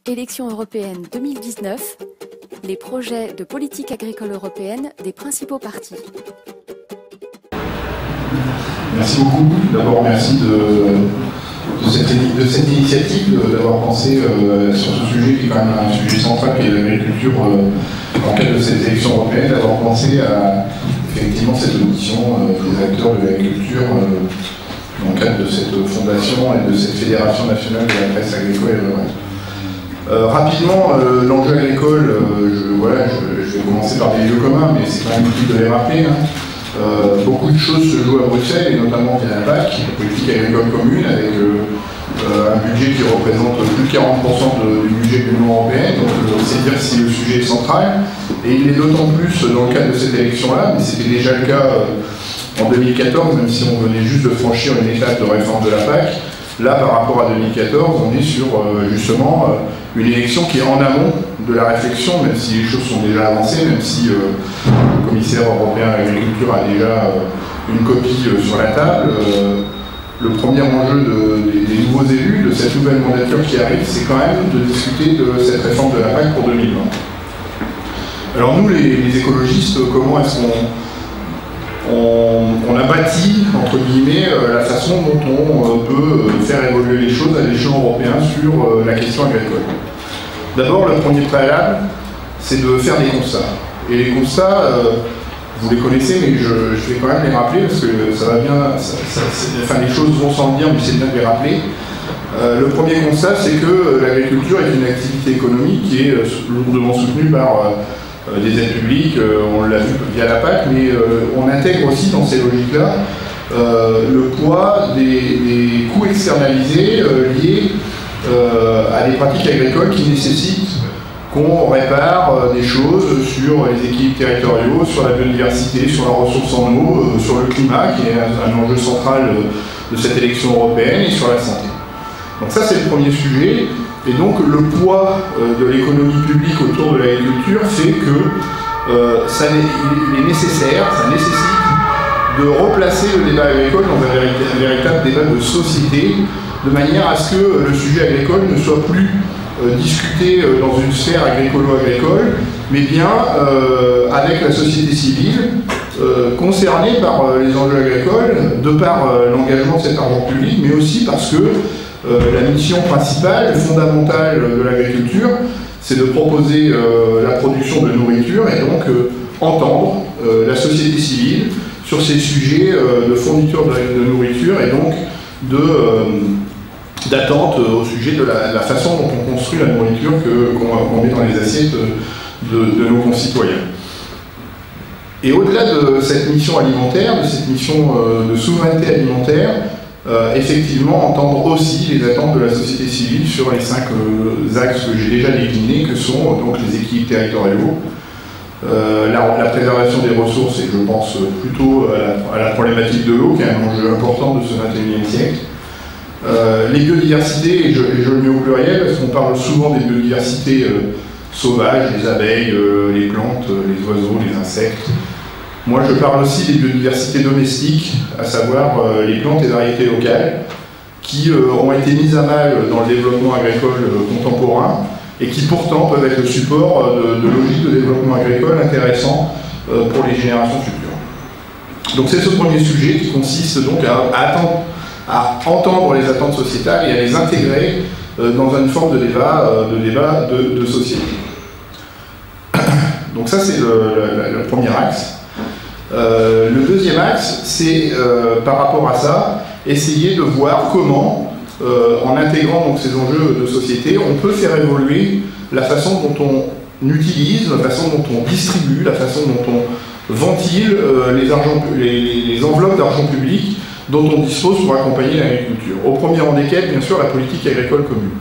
Élections européennes 2019, les projets de politique agricole européenne des principaux partis. Merci beaucoup. D'abord, merci de cette initiative, d'avoir pensé sur ce sujet qui est quand même un sujet central, qui est l'agriculture dans le cadre de cette élection européenne, d'avoir pensé à effectivement cette audition des acteurs de l'agriculture dans le cadre de cette fondation et de cette fédération nationale de la presse agricole et rurale. Rapidement, l'enjeu agricole, je vais commencer par des lieux communs, mais c'est quand même utile de les rappeler. Beaucoup de choses se jouent à Bruxelles, et notamment via la PAC, la politique agricole commune, avec un budget qui représente plus de 40% du budget de l'Union européenne, donc c'est dire si le sujet est central. Et il est d'autant plus dans le cadre de cette élection-là, mais c'était déjà le cas en 2014, même si on venait juste de franchir une étape de réforme de la PAC. Là, par rapport à 2014, on est sur justement une élection qui est en amont de la réflexion, même si les choses sont déjà avancées, même si le commissaire européen à l'agriculture a déjà une copie sur la table. Le premier enjeu des nouveaux élus, de cette nouvelle mandature qui arrive, c'est quand même de discuter de cette réforme de la PAC pour 2020. Alors nous, les écologistes, comment est-ce qu'on a bâti, entre guillemets, la façon dont on peut faire évoluer les choses à l'échelon européen sur la question agricole. D'abord, le premier préalable, c'est de faire des constats. Et les constats, vous les connaissez, mais je vais quand même les rappeler, parce que ça va bien, les choses vont sans le dire, mais c'est bien de les rappeler. Le premier constat, c'est que l'agriculture est une activité économique qui est lourdement soutenue par des aides publiques, on l'a vu via la PAC, mais on intègre aussi dans ces logiques-là le poids des coûts externalisés liés à des pratiques agricoles qui nécessitent qu'on répare des choses sur les équilibres territoriaux, sur la biodiversité, sur la ressource en eau, sur le climat, qui est un enjeu central de cette élection européenne, et sur la santé. Donc ça, c'est le premier sujet. Et donc le poids de l'économie publique autour de l'agriculture fait que il est nécessaire, ça nécessite de replacer le débat agricole dans un véritable débat de société, de manière à ce que le sujet agricole ne soit plus discuté dans une sphère agricolo-agricole, mais bien avec la société civile concernée par les enjeux agricoles, de par l'engagement de cet argent public, mais aussi parce que la mission principale, fondamentale de l'agriculture, c'est de proposer la production de nourriture et donc entendre la société civile sur ces sujets de fourniture de nourriture et donc d'attente au sujet de la façon dont on construit la nourriture qu'on met dans les assiettes de nos concitoyens. Et au-delà de cette mission alimentaire, de cette mission de souveraineté alimentaire, effectivement entendre aussi les attentes de la société civile sur les 5 axes que j'ai déjà déclinés, que sont donc les équilibres territoriaux, la préservation des ressources, et je pense plutôt à la problématique de l'eau, qui est un enjeu important de ce XXIe siècle, les biodiversités, et je le mets au pluriel, parce qu'on parle souvent des biodiversités sauvages, les abeilles, les plantes, les oiseaux, les insectes. Moi, je parle aussi des biodiversités domestiques, à savoir les plantes et variétés locales, qui ont été mises à mal dans le développement agricole contemporain et qui pourtant peuvent être le support de logiques de développement agricole intéressants pour les générations futures. Donc c'est ce premier sujet qui consiste donc à entendre les attentes sociétales et à les intégrer dans une forme de débat de société. Donc ça, c'est le premier axe. Le deuxième axe, c'est par rapport à ça, essayer de voir comment, en intégrant donc, ces enjeux de société, on peut faire évoluer la façon dont on utilise, la façon dont on distribue, la façon dont on ventile les enveloppes d'argent public dont on dispose pour accompagner l'agriculture. Au premier rang desquels, bien sûr, la politique agricole commune.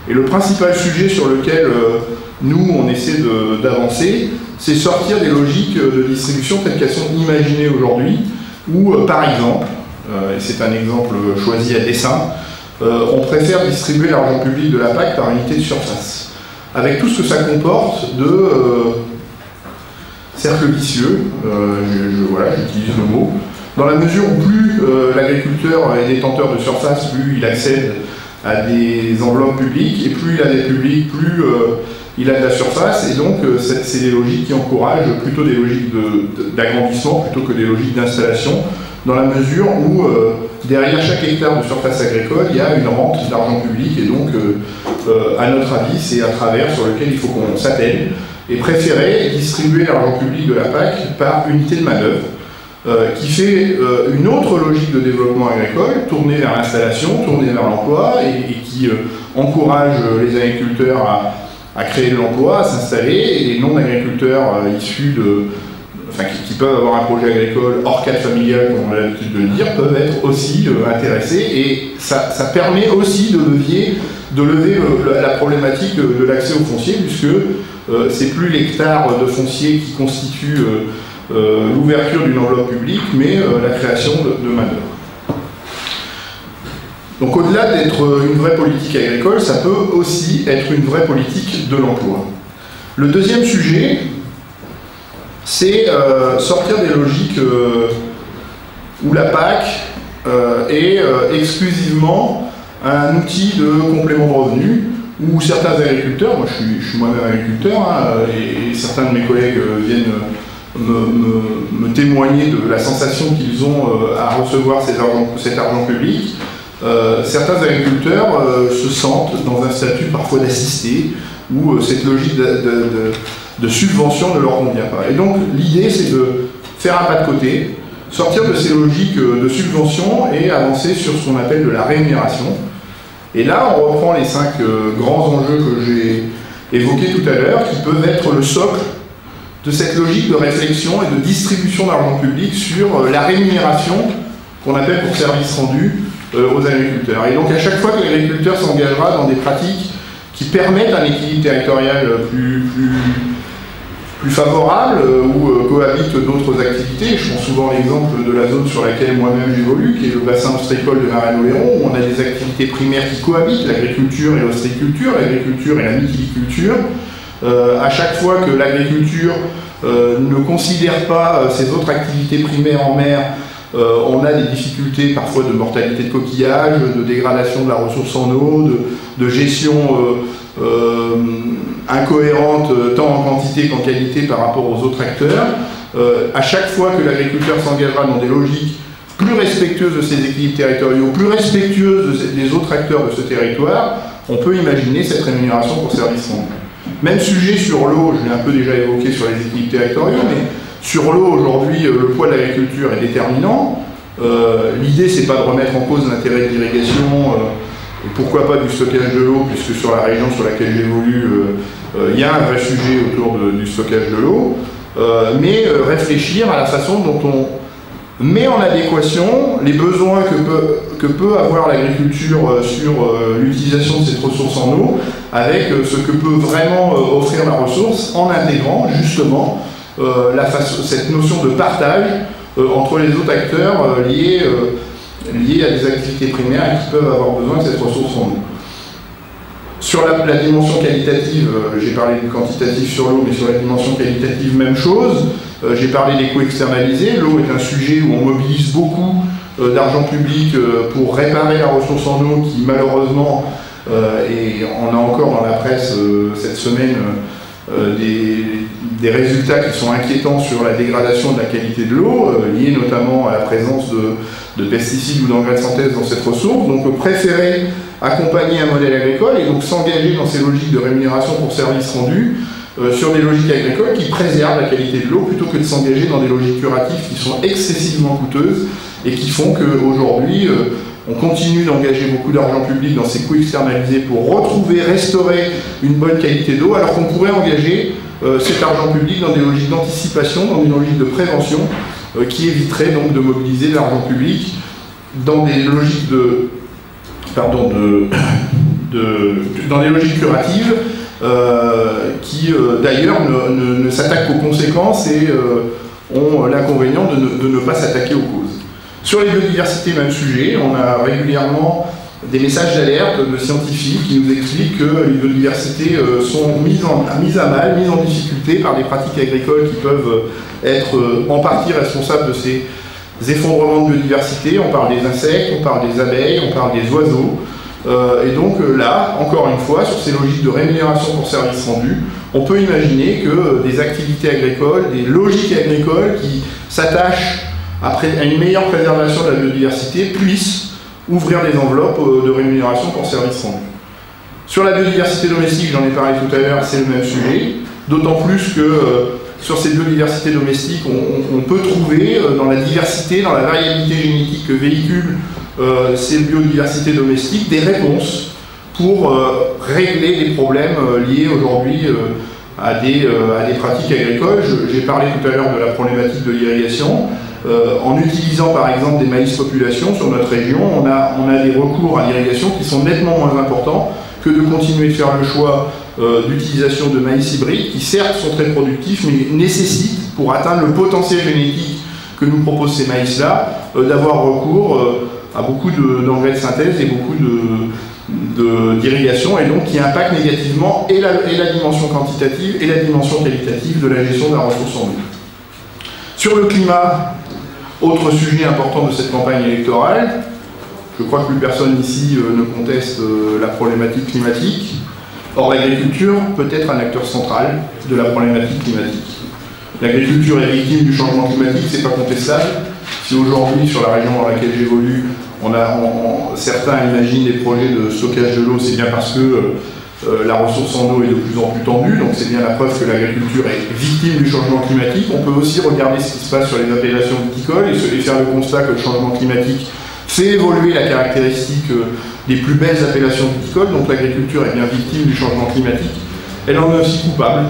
Et le principal sujet sur lequel nous, on essaie d'avancer, c'est sortir des logiques de distribution telles qu'elles sont imaginées aujourd'hui, où, par exemple, et c'est un exemple choisi à dessein, on préfère distribuer l'argent public de la PAC par unité de surface, avec tout ce que ça comporte de cercle vicieux, j'utilise le mot, dans la mesure où plus l'agriculteur est détenteur de surface, plus il accède à des enveloppes publiques, et plus il a des publics, plus il a de la surface, et donc c'est des logiques qui encouragent plutôt des logiques d'agrandissement plutôt que des logiques d'installation, dans la mesure où derrière chaque hectare de surface agricole, il y a une rente d'argent public, et donc à notre avis, c'est à travers sur lequel il faut qu'on s'attelle, et préférer distribuer l'argent public de la PAC par unité de main-d'œuvre, qui fait une autre logique de développement agricole, tournée vers l'installation, tournée vers l'emploi, et qui encourage les agriculteurs à créer de l'emploi, à s'installer, et les non-agriculteurs issus de... Enfin, qui peuvent avoir un projet agricole hors cadre familial, comme on a l'habitude de le dire, peuvent être aussi intéressés, et ça permet aussi de lever la problématique de l'accès au foncier, puisque c'est plus l'hectare de foncier qui constitue l'ouverture d'une enveloppe publique, mais la création de main-d'œuvre. Donc au-delà d'être une vraie politique agricole, ça peut aussi être une vraie politique de l'emploi. Le deuxième sujet, c'est sortir des logiques où la PAC est exclusivement un outil de complément de revenus, où certains agriculteurs, moi je suis moi-même agriculteur, et certains de mes collègues viennent me témoigner de la sensation qu'ils ont à recevoir cet argent public. Certains agriculteurs se sentent dans un statut parfois d'assisté, où cette logique de subvention ne leur convient pas. Et donc l'idée, c'est de faire un pas de côté, sortir de ces logiques de subvention et avancer sur ce qu'on appelle de la rémunération. Et là, on reprend les 5 grands enjeux que j'ai évoqués tout à l'heure, qui peuvent être le socle de cette logique de réflexion et de distribution d'argent public sur la rémunération qu'on appelle pour service rendu aux agriculteurs. Et donc à chaque fois que l'agriculteur s'engagera dans des pratiques qui permettent un équilibre territorial plus favorable, où cohabitent d'autres activités. Je prends souvent l'exemple de la zone sur laquelle moi-même j'évolue, qui est le bassin ostréicole de Marais-Oléron, où on a des activités primaires qui cohabitent, l'agriculture et l'ostréiculture, l'agriculture et la mytiliculture. À chaque fois que l'agriculture ne considère pas ses autres activités primaires en mer, on a des difficultés parfois de mortalité de coquillages, de dégradation de la ressource en eau, de gestion incohérente tant en quantité qu'en qualité par rapport aux autres acteurs. À chaque fois que l'agriculteur s'engagera dans des logiques plus respectueuses de ses équilibres territoriaux, plus respectueuses des autres acteurs de ce territoire, on peut imaginer cette rémunération pour service rendu. Même sujet sur l'eau, je l'ai un peu déjà évoqué sur les équilibres territoriaux, mais sur l'eau, aujourd'hui, le poids de l'agriculture est déterminant. L'idée, c'est pas de remettre en cause l'intérêt de l'irrigation, pourquoi pas du stockage de l'eau, puisque sur la région sur laquelle j'évolue, il y a un vrai sujet autour du stockage de l'eau, mais réfléchir à la façon dont on met en adéquation les besoins que peut avoir l'agriculture sur l'utilisation de cette ressource en eau, avec ce que peut vraiment offrir la ressource, en intégrant justement cette notion de partage entre les autres acteurs liés à des activités primaires et qui peuvent avoir besoin de cette ressource en eau. Sur la dimension qualitative, j'ai parlé du quantitatif sur l'eau, mais sur la dimension qualitative, même chose. J'ai parlé des coûts externalisés. L'eau est un sujet où on mobilise beaucoup d'argent public pour réparer la ressource en eau qui, malheureusement, et on a encore dans la presse cette semaine des résultats qui sont inquiétants sur la dégradation de la qualité de l'eau, liée notamment à la présence de pesticides ou d'engrais de synthèse dans cette ressource. Donc préférer accompagner un modèle agricole et donc s'engager dans ces logiques de rémunération pour services rendus sur des logiques agricoles qui préservent la qualité de l'eau plutôt que de s'engager dans des logiques curatives qui sont excessivement coûteuses et qui font qu'aujourd'hui on continue d'engager beaucoup d'argent public dans ces coûts externalisés pour restaurer une bonne qualité d'eau, alors qu'on pourrait engager cet argent public dans des logiques d'anticipation, dans des logiques de prévention, qui éviteraient donc de mobiliser l'argent public dans des logiques dans des logiques curatives qui d'ailleurs ne s'attaquent qu'aux conséquences et ont l'inconvénient de ne pas s'attaquer aux causes. Sur les biodiversités, même sujet, on a régulièrement des messages d'alerte de scientifiques qui nous expliquent que les biodiversités sont mises à mal, mises en difficulté par des pratiques agricoles qui peuvent être en partie responsables de ces effondrements de biodiversité. On parle des insectes, on parle des abeilles, on parle des oiseaux. Et donc là, encore une fois, sur ces logiques de rémunération pour services rendus, on peut imaginer que des activités agricoles, des logiques agricoles qui s'attachent à une meilleure préservation de la biodiversité puissent ouvrir des enveloppes de rémunération pour services rendus. Sur la biodiversité domestique, j'en ai parlé tout à l'heure, c'est le même sujet, d'autant plus que sur ces biodiversités domestiques, on peut trouver dans la diversité, dans la variabilité génétique que véhiculent ces biodiversités domestiques, des réponses pour régler des problèmes liés aujourd'hui à des pratiques agricoles. J'ai parlé tout à l'heure de la problématique de l'irrigation. En utilisant par exemple des maïs population sur notre région, on a des recours à l'irrigation qui sont nettement moins importants que de continuer de faire le choix d'utilisation de maïs hybrides qui certes sont très productifs mais nécessitent, pour atteindre le potentiel génétique que nous proposent ces maïs-là, d'avoir recours à beaucoup d'engrais de synthèse et beaucoup d'irrigation, et donc qui impactent négativement et la dimension quantitative et la dimension qualitative de la gestion de la ressource en eau. Sur le climat, autre sujet important de cette campagne électorale, je crois que plus personne ici ne conteste la problématique climatique. Or, l'agriculture peut être un acteur central de la problématique climatique. L'agriculture est victime du changement climatique, c'est pas contestable. Si aujourd'hui, sur la région dans laquelle j'évolue, certains imaginent des projets de stockage de l'eau, c'est bien parce que la ressource en eau est de plus en plus tendue, donc c'est bien la preuve que l'agriculture est victime du changement climatique. On peut aussi regarder ce qui se passe sur les appellations viticoles et faire le constat que le changement climatique fait évoluer la caractéristique des plus belles appellations viticoles, donc l'agriculture est bien victime du changement climatique. Elle en est aussi coupable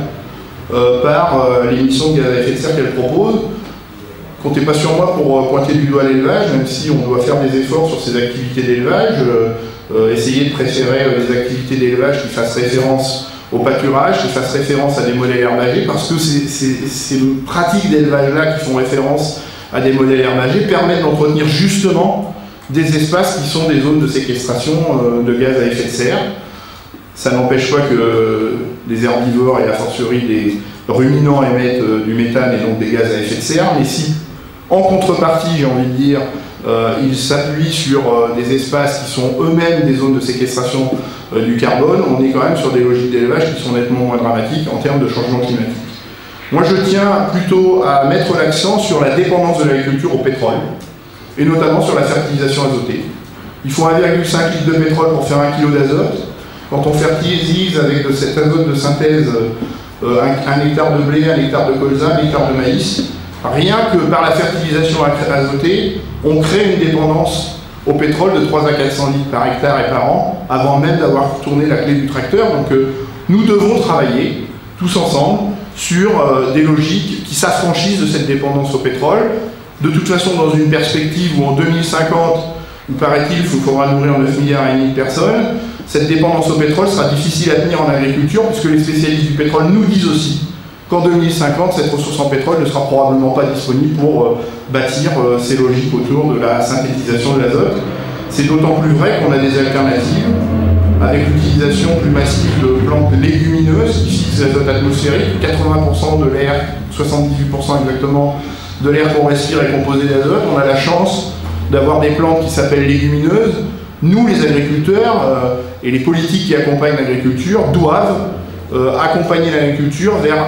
par l'émission de gaz à effet de serre qu'elle propose. Comptez pas sur moi pour pointer du doigt l'élevage, même si on doit faire des efforts sur ces activités d'élevage, essayer de préférer des activités d'élevage qui fassent référence au pâturage, qui fassent référence à des modèles herbagers, parce que ces pratiques d'élevage-là qui font référence à des modèles herbagers permettent d'entretenir justement des espaces qui sont des zones de séquestration de gaz à effet de serre. Ça n'empêche pas que des herbivores et a fortiori des ruminants émettent du méthane et donc des gaz à effet de serre, mais si en contrepartie, j'ai envie de dire, ils s'appuient sur des espaces qui sont eux-mêmes des zones de séquestration du carbone, on est quand même sur des logiques d'élevage qui sont nettement moins dramatiques en termes de changement climatique. Moi je tiens plutôt à mettre l'accent sur la dépendance de l'agriculture au pétrole, et notamment sur la fertilisation azotée. Il faut 1,5 litre de pétrole pour faire 1 kg d'azote. Quand on fertilise avec de cet azote de synthèse 1 hectare de blé, 1 hectare de colza, 1 hectare de maïs, rien que par la fertilisation azotée, on crée une dépendance au pétrole de 3 à 400 litres par hectare et par an, avant même d'avoir tourné la clé du tracteur. Donc nous devons travailler tous ensemble sur des logiques qui s'affranchissent de cette dépendance au pétrole. De toute façon, dans une perspective où en 2050, il paraît-il, il faudra nourrir 9,5 milliards de personnes, cette dépendance au pétrole sera difficile à tenir en agriculture, puisque les spécialistes du pétrole nous disent aussi qu'en 2050, cette ressource en pétrole ne sera probablement pas disponible pour bâtir ces logiques autour de la synthétisation de l'azote. C'est d'autant plus vrai qu'on a des alternatives, avec l'utilisation plus massive de plantes légumineuses qui fixent l'azote atmosphérique. 80% de l'air, 78% exactement, de l'air qu'on respire est composé d'azote. On a la chance d'avoir des plantes qui s'appellent légumineuses. Nous, les agriculteurs et les politiques qui accompagnent l'agriculture doivent accompagner l'agriculture vers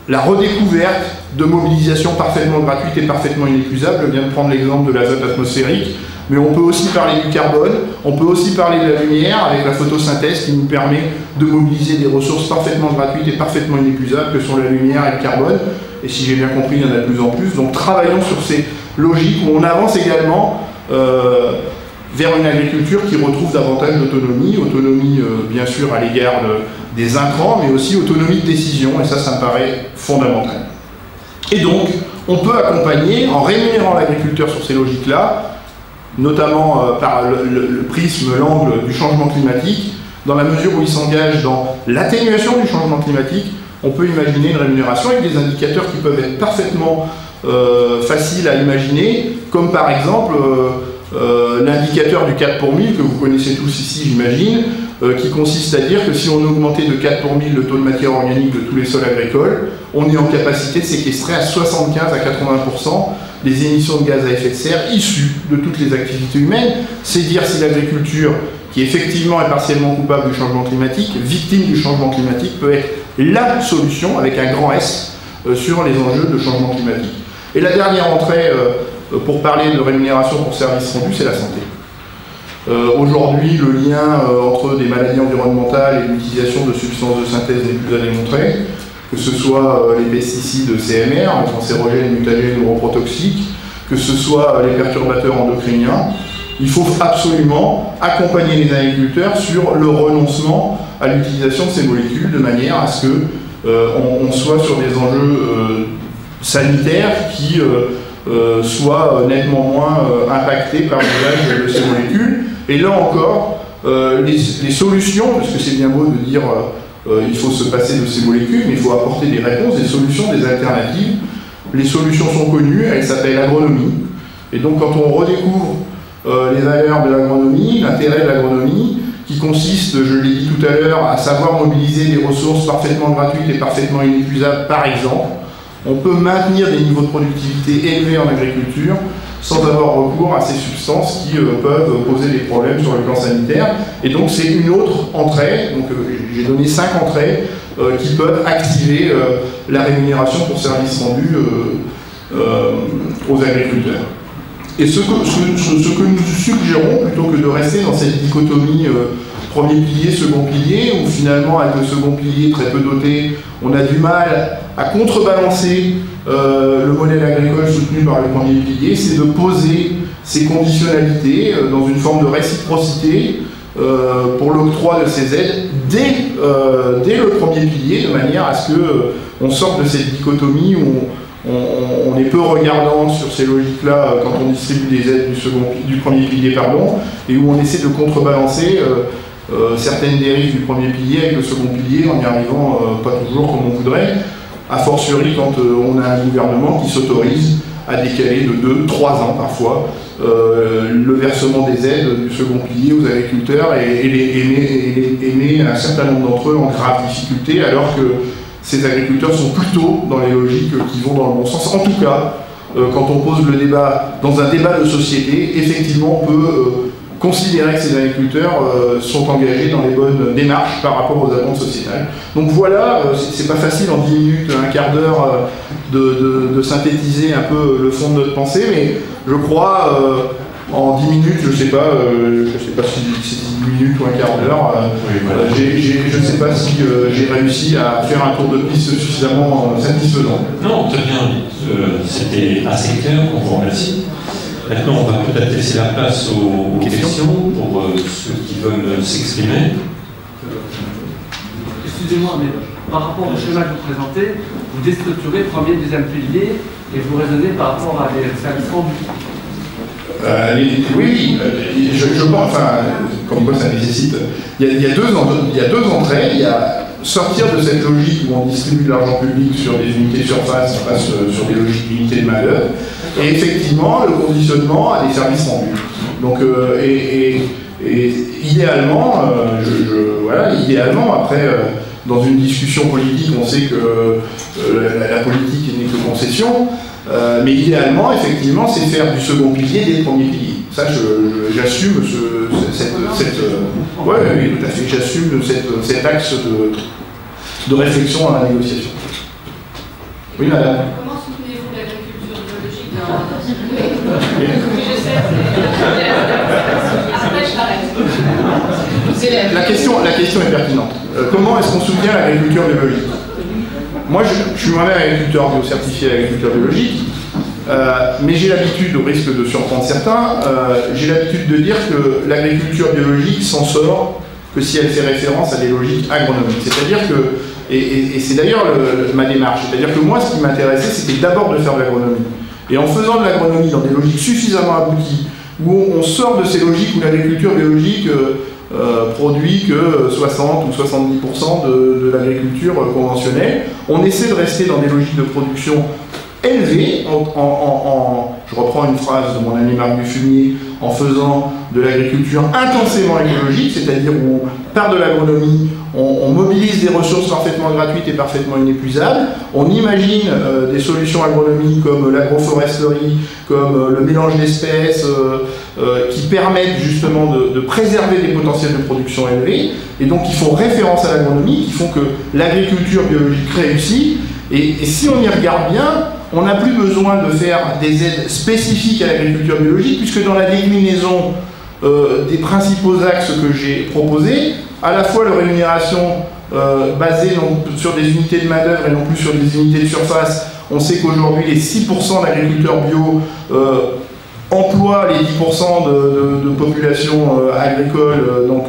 la redécouverte de mobilisation parfaitement gratuite et parfaitement inépuisable. Je viens de prendre l'exemple de l'azote atmosphérique, mais on peut aussi parler du carbone, on peut aussi parler de la lumière avec la photosynthèse qui nous permet de mobiliser des ressources parfaitement gratuites et parfaitement inépuisables que sont la lumière et le carbone. Et si j'ai bien compris, il y en a de plus en plus. Donc travaillons sur ces logiques où on avance également vers une agriculture qui retrouve davantage d'autonomie, autonomie bien sûr à l'égard des intrants, mais aussi autonomie de décision, et ça me paraît fondamental. Et donc, on peut accompagner, en rémunérant l'agriculteur sur ces logiques-là, notamment par le prisme, l'angle du changement climatique, dans la mesure où il s'engage dans l'atténuation du changement climatique, on peut imaginer une rémunération avec des indicateurs qui peuvent être parfaitement faciles à imaginer, comme par exemple l'indicateur du 4 pour 1000, que vous connaissez tous ici, j'imagine, qui consiste à dire que si on augmentait de 4 pour 1000 le taux de matière organique de tous les sols agricoles, on est en capacité de séquestrer à 75 à 80% des émissions de gaz à effet de serre issues de toutes les activités humaines. C'est dire si l'agriculture qui effectivement est partiellement coupable du changement climatique, victime du changement climatique, peut être la solution, avec un grand S, sur les enjeux de changement climatique. Et la dernière entrée, pour parler de rémunération pour services rendus, c'est la santé. Aujourd'hui, le lien entre des maladies environnementales et l'utilisation de substances de synthèse n'est plus à démontrer, que ce soit les pesticides CMR, les cancérogènes, mutagènes ou reprotoxiques, que ce soit les perturbateurs endocriniens. Il faut absolument accompagner les agriculteurs sur le renoncement à l'utilisation de ces molécules de manière à ce qu'on soit sur des enjeux sanitaires qui soient nettement moins impactés par l'usage de ces molécules. Et là encore, les solutions, parce que c'est bien beau de dire il faut se passer de ces molécules, mais il faut apporter des réponses, des solutions, des alternatives. Les solutions sont connues, elles s'appellent l'agronomie. Et donc quand on redécouvre les valeurs de l'agronomie, l'intérêt de l'agronomie, qui consiste, je l'ai dit tout à l'heure, à savoir mobiliser des ressources parfaitement gratuites et parfaitement inépuisables, par exemple, on peut maintenir des niveaux de productivité élevés en agriculture sans avoir recours à ces substances qui peuvent poser des problèmes sur le plan sanitaire. Et donc c'est une autre entrée, donc j'ai donné 5 entrées qui peuvent activer la rémunération pour services rendus aux agriculteurs. Et ce que nous suggérons, plutôt que de rester dans cette dichotomie premier pilier, second pilier, où finalement avec le second pilier très peu doté, on a du mal à contrebalancer le modèle agricole soutenu par le premier pilier, c'est de poser ces conditionnalités dans une forme de réciprocité pour l'octroi de ces aides dès le premier pilier, de manière à ce qu'on sorte de cette dichotomie où on est peu regardant sur ces logiques-là quand on distribue des aides du premier pilier, et où on essaie de contrebalancer certaines dérives du premier pilier avec le second pilier en n'y arrivant pas toujours comme on voudrait, a fortiori quand on a un gouvernement qui s'autorise à décaler de 2-3 ans parfois le versement des aides du second pilier aux agriculteurs et met un certain nombre d'entre eux en grave difficulté, alors que ces agriculteurs sont plutôt dans les logiques qui vont dans le bon sens. En tout cas, quand on pose le débat dans un débat de société, effectivement on peut considérer que ces agriculteurs sont engagés dans les bonnes démarches par rapport aux attentes sociétales. Donc voilà, c'est pas facile en 10 minutes, un quart d'heure de synthétiser un peu le fond de notre pensée, mais je crois en 10 minutes, je sais pas si c'est 10 minutes ou un quart d'heure, je ne sais pas si j'ai réussi à faire un tour de piste suffisamment satisfaisant. Non, très bien, c'était assez clair, on vous remercie. Maintenant, on va peut-être laisser la place aux questions pour ceux qui veulent s'exprimer. Excusez-moi, mais par rapport au schéma que vous présentez, vous déstructurez premier, deuxième pilier et vous raisonnez par rapport à des services rendus. Oui, je pense, enfin, comme quoi ça nécessite. Il y a deux entrées. Il y a sortir de cette logique où on distribue de l'argent public sur des unités de surface, on passe sur des logiques d'unités de main-d'œuvre, et effectivement le conditionnement à des services rendus. Donc, et idéalement, idéalement, après, dans une discussion politique, on sait que la politique n'est que concession. Mais idéalement, effectivement, c'est faire du second pilier des premiers piliers. Ça, j'assume oui, tout à fait. J'assume cet axe de réflexion à la négociation. Oui, madame. Comment soutenez-vous l'agriculture biologique Oui, je sais. Après, je l'arrête. La question est pertinente. Comment est-ce qu'on soutient l'agriculture biologique ? Moi, je suis moi-même agriculteur bio-certifié, agriculteur biologique, mais j'ai l'habitude, au risque de surprendre certains, j'ai l'habitude de dire que l'agriculture biologique s'en sort que si elle fait référence à des logiques agronomiques. C'est-à-dire que, et c'est d'ailleurs ma démarche, c'est-à-dire que moi, ce qui m'intéressait, c'était d'abord de faire de l'agronomie. Et en faisant de l'agronomie dans des logiques suffisamment abouties, où on sort de ces logiques où l'agriculture biologique produit que 60 ou 70% de l'agriculture conventionnelle. On essaie de rester dans des logiques de production élevées, je reprends une phrase de mon ami Marc Dufumier, en faisant de l'agriculture intensément écologique, c'est-à-dire où on part de l'agronomie, on mobilise des ressources parfaitement gratuites et parfaitement inépuisables, on imagine des solutions agronomiques comme l'agroforesterie, comme le mélange d'espèces, qui permettent justement de préserver des potentiels de production élevés, et donc qui font référence à l'agronomie, qui font que l'agriculture biologique réussit, et si on y regarde bien, on n'a plus besoin de faire des aides spécifiques à l'agriculture biologique, puisque dans la déclinaison des principaux axes que j'ai proposés, à la fois la rémunération basée sur des unités de main-d'œuvre et non plus sur des unités de surface. On sait qu'aujourd'hui, les 6% d'agriculteurs bio emploient les 10% de population agricole, donc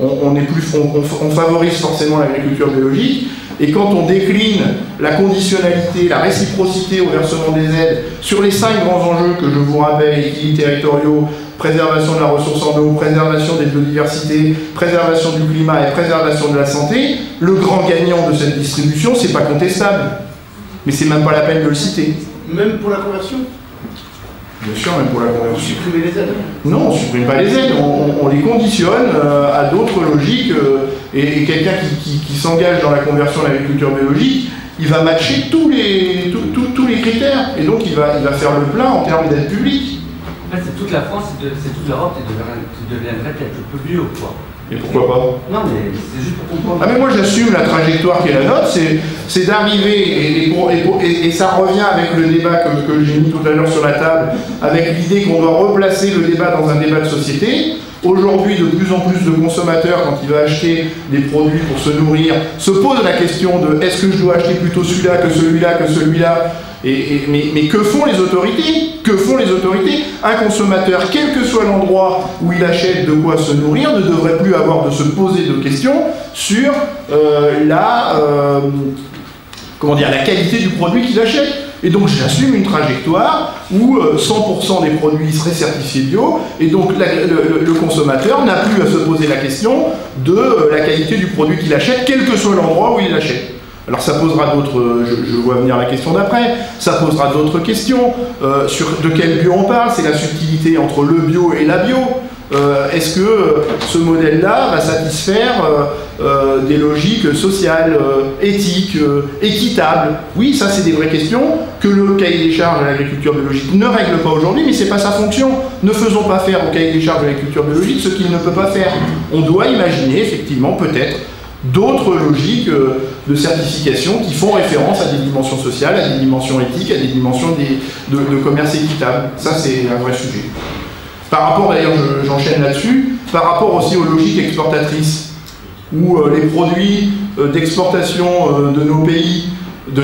on favorise forcément l'agriculture biologique. Et quand on décline la conditionnalité, la réciprocité au versement des aides sur les 5 grands enjeux que je vous rappelle, équilibres territoriaux, préservation de la ressource en eau, préservation des biodiversités, préservation du climat et préservation de la santé, le grand gagnant de cette distribution, c'est pas contestable. Mais c'est même pas la peine de le citer. Même pour la conversion? Bien sûr, même pour la conversion. Vous supprimez les aides? Non, on ne supprime pas les aides, on les conditionne à d'autres logiques. Et quelqu'un qui s'engage dans la conversion à l'agriculture biologique, il va matcher tous les critères. Et donc il va faire le plein en termes d'aide publique. En fait, c'est toute la France, c'est toute l'Europe qui deviendrait quelque peu bio, quoi. Et pourquoi pas? Non, mais c'est juste pour comprendre. Ah mais moi j'assume la trajectoire qui est la nôtre, c'est d'arriver, et ça revient avec le débat que j'ai mis tout à l'heure sur la table, avec l'idée qu'on doit replacer le débat dans un débat de société. Aujourd'hui, de plus en plus de consommateurs, quand il va acheter des produits pour se nourrir, se posent la question de est-ce que je dois acheter plutôt celui-là que celui-là. Mais que font les autorités? Que font les autorités? Un consommateur, quel que soit l'endroit où il achète de quoi se nourrir, ne devrait plus avoir de se poser de questions sur la qualité du produit qu'il achète. Et donc j'assume une trajectoire où 100% des produits seraient certifiés bio, et donc le consommateur n'a plus à se poser la question de la qualité du produit qu'il achète, quel que soit l'endroit où il l'achète. Alors ça posera d'autres, je vois venir la question d'après, ça posera d'autres questions sur de quel bio on parle, c'est la subtilité entre le bio et la bio. Est-ce que ce modèle-là va satisfaire des logiques sociales, éthiques, équitables? Oui, ça c'est des vraies questions que le cahier des charges de l'agriculture biologique ne règle pas aujourd'hui, mais c'est pas sa fonction. Ne faisons pas faire au cahier des charges de l'agriculture biologique ce qu'il ne peut pas faire. On doit imaginer effectivement peut-être d'autres logiques de certification qui font référence à des dimensions sociales, à des dimensions éthiques, à des dimensions de commerce équitable. Ça c'est un vrai sujet. Par rapport, d'ailleurs, j'enchaîne là-dessus, par rapport aussi aux logiques exportatrices, où les produits d'exportation de nos pays, de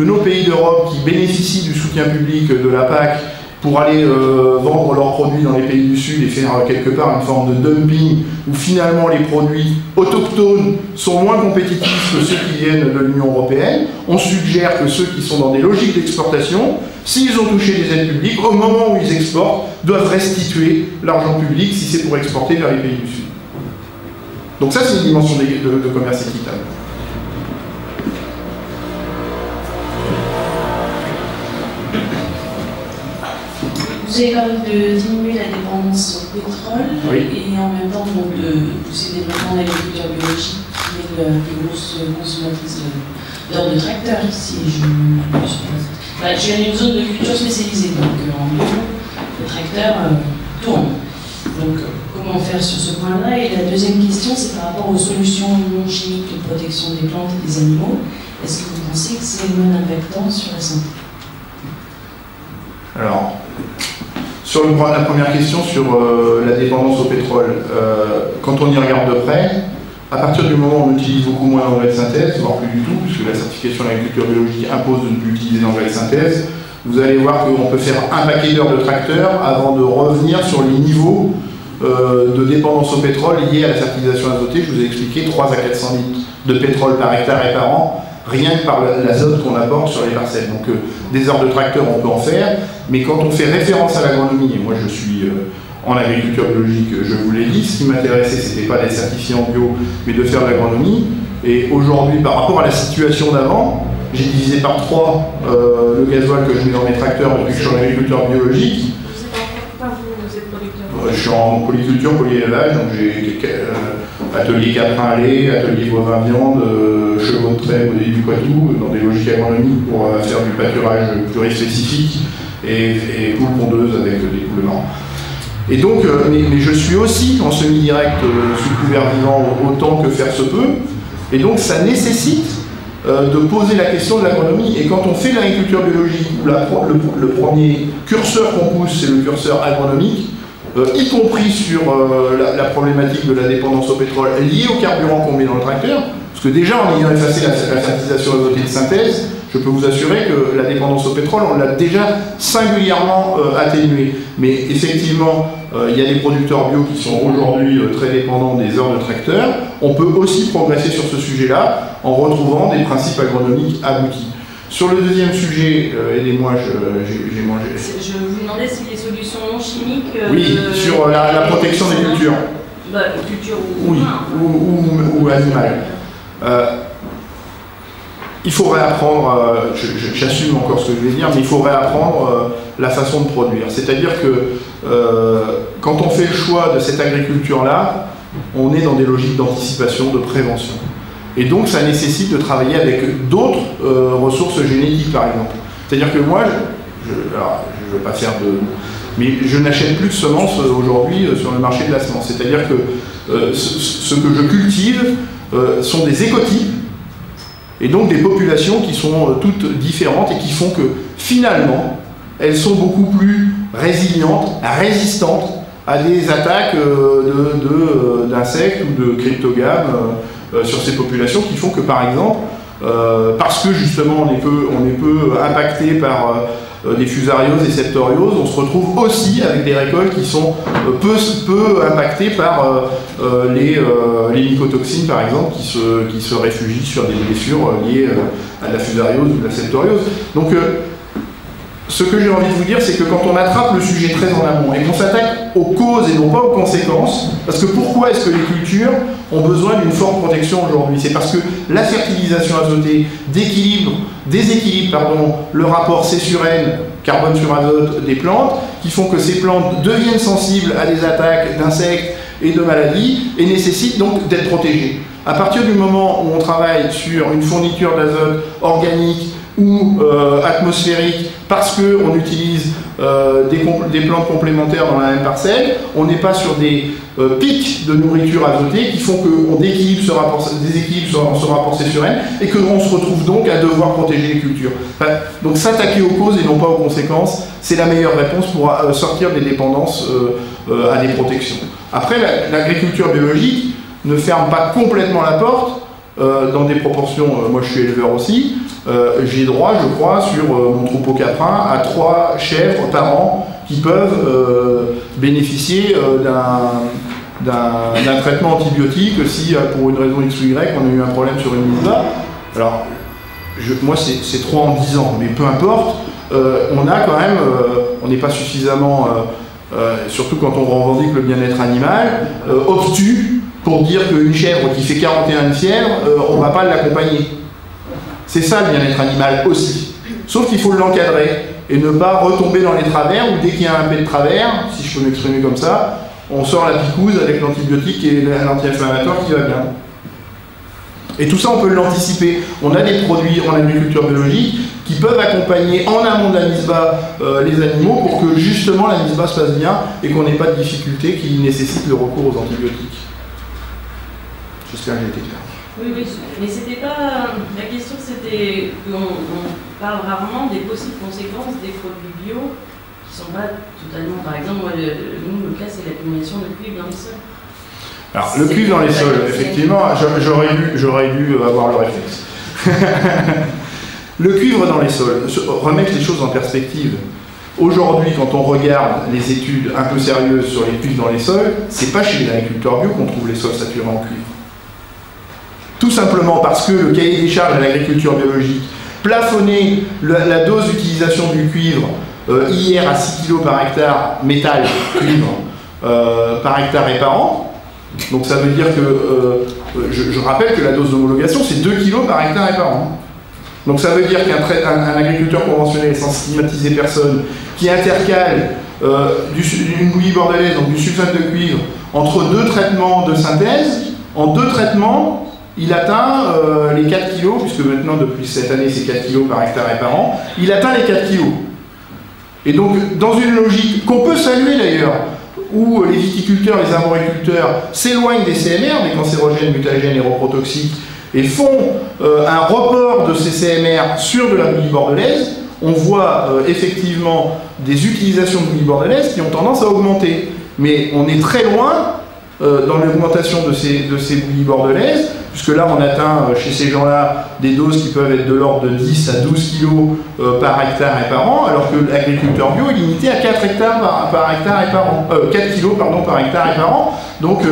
nos pays d'Europe qui bénéficient du soutien public de la PAC pour aller vendre leurs produits dans les pays du Sud et faire quelque part une forme de dumping, où finalement les produits autochtones sont moins compétitifs que ceux qui viennent de l'Union européenne. On suggère que ceux qui sont dans des logiques d'exportation, s'ils ont touché des aides publiques, au moment où ils exportent, doivent restituer l'argent public si c'est pour exporter vers les pays du Sud. Donc ça, c'est une dimension de commerce équitable. Vous avez parlé de diminuer la dépendance au pétrole, oui, et en même temps donc, de pousser le développement de l'agriculture biologique, qui est la plus grosse consommatrice d'or de tracteurs ici. Je viens d'une zone de culture spécialisée, donc en bio, le tracteur tourne. Donc comment faire sur ce point-là? Et la deuxième question, c'est par rapport aux solutions non chimiques de protection des plantes et des animaux. Est-ce que vous pensez que c'est moins impactant sur la santé? Alors, sur la première question sur la dépendance au pétrole, quand on y regarde de près, à partir du moment où on utilise beaucoup moins d'engrais de synthèse, voire plus du tout, puisque la certification de l'agriculture biologique impose de ne plus utiliser d'engrais de synthèse, vous allez voir qu'on peut faire un paquet d'heures de tracteur avant de revenir sur les niveaux de dépendance au pétrole liés à la fertilisation azotée. Je vous ai expliqué 3 à 400 litres de pétrole par hectare et par an, rien que par l'azote qu'on apporte sur les parcelles. Donc des heures de tracteur, on peut en faire, mais quand on fait référence à l'agronomie, et moi je suis en agriculture biologique, je vous l'ai dit, ce qui m'intéressait, c'était pas d'être certifié en bio, mais de faire de l'agronomie. Et aujourd'hui, par rapport à la situation d'avant, j'ai divisé par 3 le gasoil que je mets dans mes tracteurs depuis que je suis en agriculture biologique. Vous êtes producteur je suis en polyculture, polyélevage, donc j'ai atelier caprin-lait, atelier bovin-viande, chevaux de trait, du Poitou, dans des logiques agronomiques pour faire du pâturage plurispécifique et poules pondeuses avec des poules blancs. Et donc, mais je suis aussi en semi-direct sous couvert vivant autant que faire se peut, et donc ça nécessite de poser la question de l'agronomie. Et quand on fait l'agriculture biologique, où le premier curseur qu'on pousse, c'est le curseur agronomique, y compris sur la problématique de la dépendance au pétrole liée au carburant qu'on met dans le tracteur, parce que déjà en ayant effacé la fertilisation azotée de synthèse, je peux vous assurer que la dépendance au pétrole, on l'a déjà singulièrement atténuée. Mais effectivement, il y a des producteurs bio qui sont aujourd'hui très dépendants des heures de tracteur. On peut aussi progresser sur ce sujet-là en retrouvant des principes agronomiques aboutis. Sur le deuxième sujet, aidez-moi, j'ai mangé. Je vous demandais si les solutions non chimiques... oui, sur la protection des cultures. Culture oui, ou animales. Il faut réapprendre, j'assume encore ce que je vais dire, mais il faut réapprendre la façon de produire. C'est-à-dire que quand on fait le choix de cette agriculture-là, on est dans des logiques d'anticipation, de prévention. Et donc ça nécessite de travailler avec d'autres ressources génétiques, par exemple. C'est-à-dire que moi, je ne veux pas faire de... Mais je n'achète plus de semences aujourd'hui sur le marché de la semence. C'est-à-dire que ce que je cultive sont des écotypes, et donc des populations qui sont toutes différentes et qui font que finalement, elles sont beaucoup plus résilientes, résistantes à des attaques d'insectes ou de cryptogames sur ces populations qui font que par exemple, parce que justement on est peu impacté par des fusarioses et septorioses, on se retrouve aussi avec des récoltes qui sont peu impactées par les mycotoxines par exemple qui se réfugient sur des blessures liées à la fusariose ou de la septoriose. Donc ce que j'ai envie de vous dire, c'est que quand on attrape le sujet très en amont et qu'on s'attaque aux causes et non pas aux conséquences, parce que pourquoi est-ce que les cultures ont besoin d'une forte protection aujourd'hui? C'est parce que la fertilisation azotée déséquilibre le rapport C sur N, carbone sur azote des plantes, qui font que ces plantes deviennent sensibles à des attaques d'insectes et de maladies et nécessitent donc d'être protégées. À partir du moment où on travaille sur une fourniture d'azote organique ou atmosphérique, parce qu'on utilise des plantes complémentaires dans la même parcelle, on n'est pas sur des pics de nourriture azotée qui font qu'on déséquilibre ce rapport C sur N et qu'on se retrouve donc à devoir protéger les cultures. Enfin, donc s'attaquer aux causes et non pas aux conséquences, c'est la meilleure réponse pour sortir des dépendances à des protections. Après, l'agriculture biologique ne ferme pas complètement la porte dans des proportions, moi je suis éleveur aussi, j'ai droit, je crois, sur mon troupeau caprin, à 3 chèvres par an qui peuvent bénéficier d'un traitement antibiotique si, pour une raison X ou Y, on a eu un problème sur une mise-bas. Alors, moi, c'est 3 en 10 ans, mais peu importe, on a quand même, on n'est pas suffisamment, surtout quand on revendique le bien-être animal, obtus pour dire qu'une chèvre qui fait 41 fièvre, on ne va pas l'accompagner. C'est ça le bien-être animal aussi. Sauf qu'il faut l'encadrer et ne pas retomber dans les travers où dès qu'il y a un peu de travers, si je peux m'exprimer comme ça, on sort la picouse avec l'antibiotique et l'anti-inflammatoire qui va bien. Et tout ça, on peut l'anticiper. On a des produits en agriculture biologique qui peuvent accompagner en amont de la mise-bas les animaux pour que justement la mise-bas se passe bien et qu'on n'ait pas de difficultés qui nécessitent le recours aux antibiotiques. J'espère que j'ai été clair. Oui, mais c'était pas... La question, c'était qu'on parle rarement des possibles conséquences des produits bio qui sont pas totalement... Par exemple, moi, le cas, c'est l'accumulation de cuivre dans les sols. Alors, le cuivre dans les sols, effectivement, j'aurais dû avoir le réflexe. Le cuivre dans les sols, remettre les choses en perspective. Aujourd'hui, quand on regarde les études un peu sérieuses sur les cuivres dans les sols, c'est pas chez les agriculteurs bio qu'on trouve les sols saturés en cuivre. Tout simplement parce que le cahier des charges à l'agriculture biologique plafonnait la dose d'utilisation du cuivre hier à 6 kg par hectare, métal, cuivre, par hectare et par an. Donc ça veut dire que, je rappelle que la dose d'homologation c'est 2 kg par hectare et par an. Donc ça veut dire qu'un agriculteur conventionnel sans stigmatiser personne, qui intercale d'une bouillie bordelaise, donc du sulfate de cuivre, entre 2 traitements de synthèse, en 2 traitements, il atteint les 4 kg, puisque maintenant depuis cette année c'est 4 kg par hectare et par an, il atteint les 4 kg. Et donc dans une logique qu'on peut saluer d'ailleurs, où les viticulteurs, les arboriculteurs s'éloignent des CMR, des cancérogènes, mutagènes et reprotoxiques, et font un report de ces CMR sur de la bouillie bordelaise, on voit effectivement des utilisations de bouillie bordelaise qui ont tendance à augmenter. Mais on est très loin dans l'augmentation de ces bouillies bordelaises, puisque là on atteint chez ces gens-là des doses qui peuvent être de l'ordre de 10 à 12 kg par hectare et par an, alors que l'agriculteur bio est limité à 4 hectares par hectare et par an, 4 kg par hectare et par an. Donc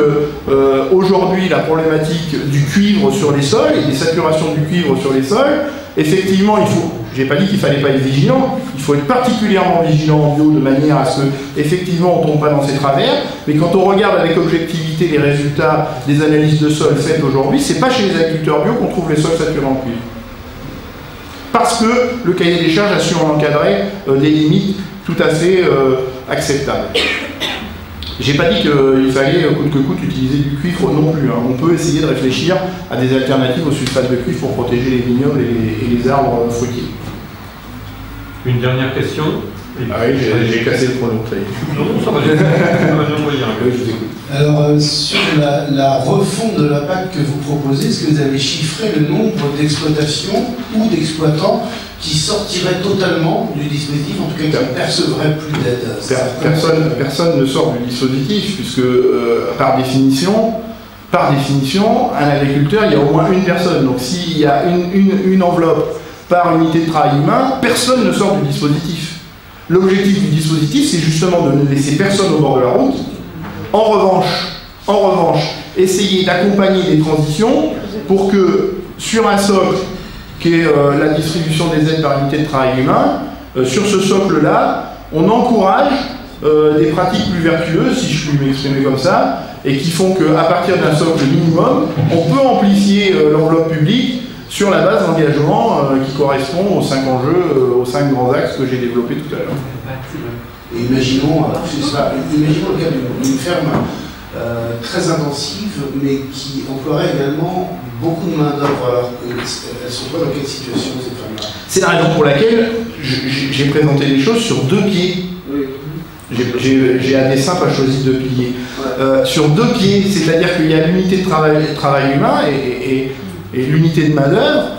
aujourd'hui la problématique du cuivre sur les sols et des saturations du cuivre sur les sols, effectivement il faut, j'ai pas dit qu'il fallait pas être vigilant, il faut être particulièrement vigilant en bio de manière à ce que effectivement on tombe pas dans ces travers, mais quand on regarde avec objectivité les résultats des analyses de sol faites aujourd'hui, c'est pas chez les agriculteurs bio qu'on trouve les sols saturés en cuivre. Parce que le cahier des charges a su en encadrer des limites tout à fait acceptables. J'ai pas dit qu'il fallait coûte que coûte utiliser du cuivre non plus. Hein. On peut essayer de réfléchir à des alternatives au sulfate de cuivre pour protéger les vignobles et les arbres fruitiers. Une dernière question. Ah oui, j'ai cassé le chrono. Non, ça va, je vous écoute. Alors, sur la refonte de la PAC que vous proposez, est-ce que vous avez chiffré le nombre d'exploitations ou d'exploitants qui sortiraient totalement du dispositif, en tout cas qui ne percevraient plus d'aide? Personne ne sort du dispositif, puisque par définition, un agriculteur, il y a au moins une personne. Donc s'il y a une enveloppe par unité de travail humain, personne ne sort du dispositif. L'objectif du dispositif, c'est justement de ne laisser personne au bord de la route. En revanche, essayer d'accompagner des transitions pour que, sur un socle qui est la distribution des aides par unité de travail humain, sur ce socle-là, on encourage des pratiques plus vertueuses, si je puis m'exprimer comme ça, et qui font qu'à partir d'un socle minimum, on peut amplifier l'enveloppe publique sur la base d'engagement qui correspond aux 5 enjeux, aux 5 grands axes que j'ai développés tout à l'heure. Et imaginons le cas d'une ferme très intensive, mais qui emploierait également beaucoup de main-d'œuvre. Alors, elles sont pas dans quelle situation ces femmes-là? C'est la raison pour laquelle j'ai présenté les choses sur 2 pieds. J'ai à dessein pas choisi 2 piliers. Sur 2 pieds, c'est-à-dire qu'il y a l'unité de travail humain et l'unité de main-d'œuvre.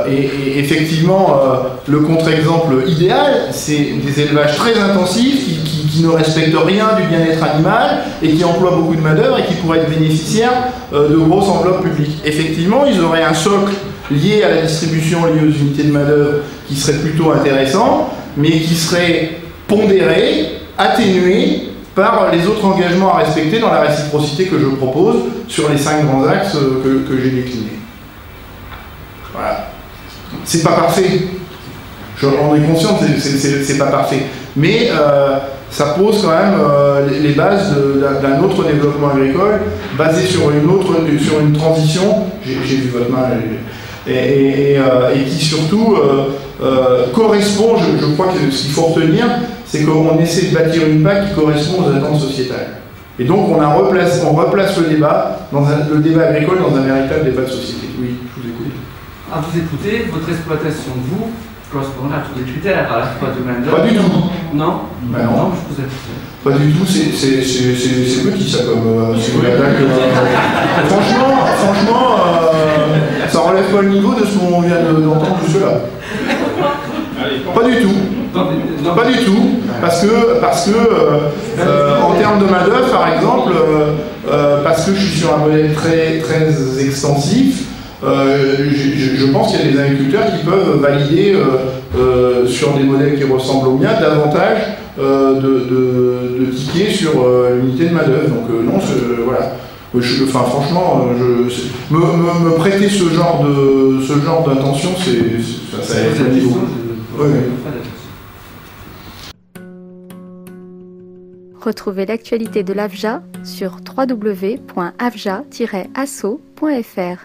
Et effectivement, le contre-exemple idéal, c'est des élevages très intensifs qui ne respectent rien du bien-être animal et qui emploient beaucoup de main-d'œuvre et qui pourraient être bénéficiaires de grosses enveloppes publiques. Effectivement, ils auraient un socle lié à la distribution, lié aux unités de main-d'œuvre qui serait plutôt intéressant, mais qui serait pondéré, atténué par les autres engagements à respecter dans la réciprocité que je propose sur les 5 grands axes que j'ai déclinés. Voilà. C'est pas parfait. On est conscient que c'est pas parfait. Mais ça pose quand même les bases d'un autre développement agricole basé sur une transition. J'ai vu votre main. Et qui surtout correspond, je crois que ce qu'il faut retenir, c'est qu'on essaie de bâtir une PAC qui correspond aux attentes sociétales. Et donc on replace le débat agricole dans un véritable débat de société. Oui, je vous écoute. À vous écouter, votre exploitation, vous, correspond à tous les critères, à la fois de main-d'œuvre. Pas du tout. Non, ben non, je vous ai... Pas du tout, c'est petit ça comme franchement, ça relève pas le niveau de ce qu'on vient d'entendre jusque-là. Pas du tout. Pas du tout. Parce que en termes de main-d'œuvre, par exemple, parce que je suis sur un modèle très, très extensif, je pense qu'il y a des agriculteurs qui peuvent valider sur des modèles qui ressemblent aux miens davantage de tickets sur l'unité de main-d'œuvre. Donc non, voilà. Franchement, me prêter ce genre d'intention, ça est le niveau. Retrouvez l'actualité de l'AFJA sur www.afja-asso.fr.